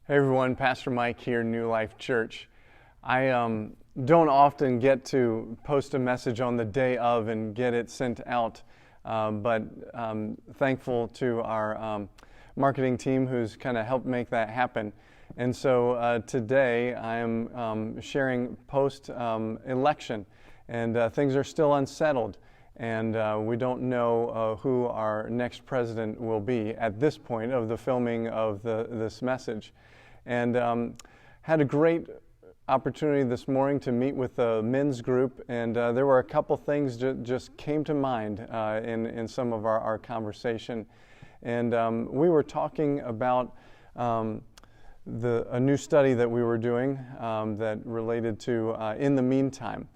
Hey everyone, Pastor Mike here, New Life Church. I don't often get to post a message on the day of and get it sent out, but thankful to our marketing team who's kind of helped make that happen. And so today I am sharing post-election, and things are still unsettled. And we don't know who our next president will be at this point of the filming of this message. And had a great opportunity this morning to meet with the men's group, and there were a couple things just came to mind in some of our conversation. And we were talking about a new study that we were doing that related to In the Meantime.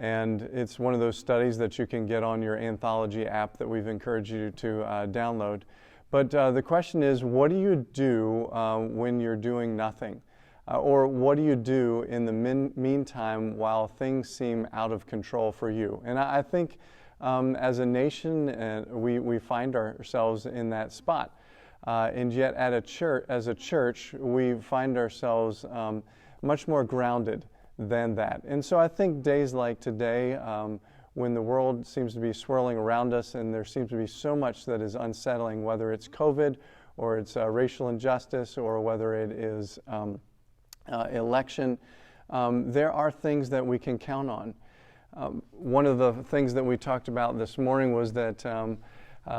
And it's one of those studies that you can get on your Anthology app that we've encouraged you to download. But the question is, what do you do when you're doing nothing? Or what do you do in the meantime while things seem out of control for you? And I think as a nation, we find ourselves in that spot. And yet as a church, we find ourselves much more grounded than that. And so I think days like today, when the world seems to be swirling around us and there seems to be so much that is unsettling, whether it's COVID or it's racial injustice or whether it is election, there are things that we can count on. One of the things that we talked about this morning was that,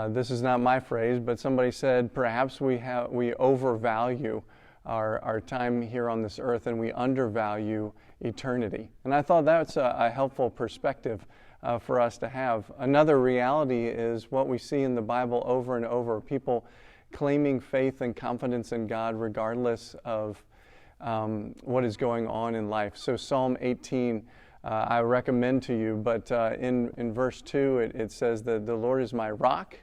this is not my phrase, but somebody said perhaps we overvalue our time here on this earth and we undervalue eternity. And I thought that's a helpful perspective for us to have. Another reality is what we see in the Bible over and over, people claiming faith and confidence in God regardless of what is going on in life. So Psalm 18, I recommend to you, but in verse 2 it says that the Lord is my rock,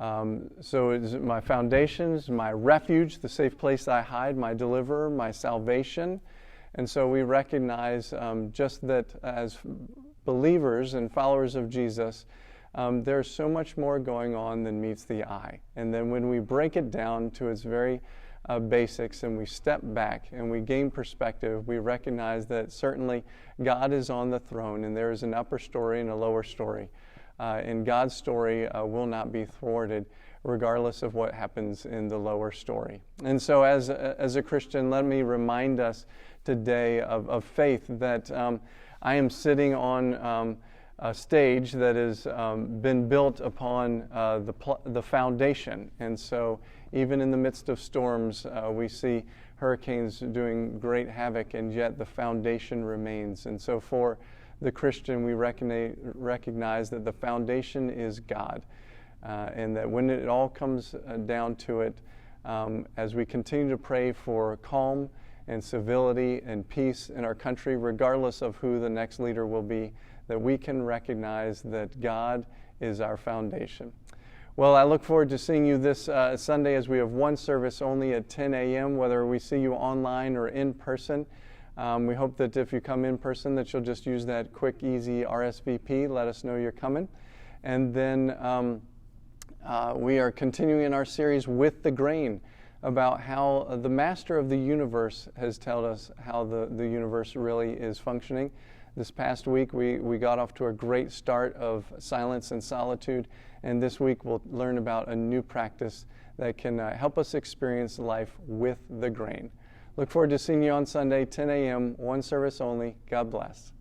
so it is my foundations, my refuge, the safe place I hide, my deliverer, my salvation. And so we recognize just that as believers and followers of Jesus, there's so much more going on than meets the eye. And then when we break it down to its very basics and we step back and we gain perspective, we recognize that certainly God is on the throne and there is an upper story and a lower story. And God's story will not be thwarted regardless of what happens in the lower story. And so as a Christian, let me remind us today of faith that I am sitting on a stage that has been built upon the foundation. And so even in the midst of storms, we see hurricanes doing great havoc, and yet the foundation remains. And so for the Christian, we recognize that the foundation is God, and that when it all comes down to it, as we continue to pray for calm and civility and peace in our country, regardless of who the next leader will be, that we can recognize that God is our foundation. Well, I look forward to seeing you this Sunday as we have one service only at 10 a.m., whether we see you online or in person. We hope that if you come in person that you'll just use that quick, easy RSVP, let us know you're coming. And then we are continuing in our series With the Grain, about how the master of the universe has told us how the universe really is functioning. This past week we got off to a great start of silence and solitude, and this week we'll learn about a new practice that can help us experience life with the grain. Look forward to seeing you on Sunday, 10 a.m., one service only. God bless.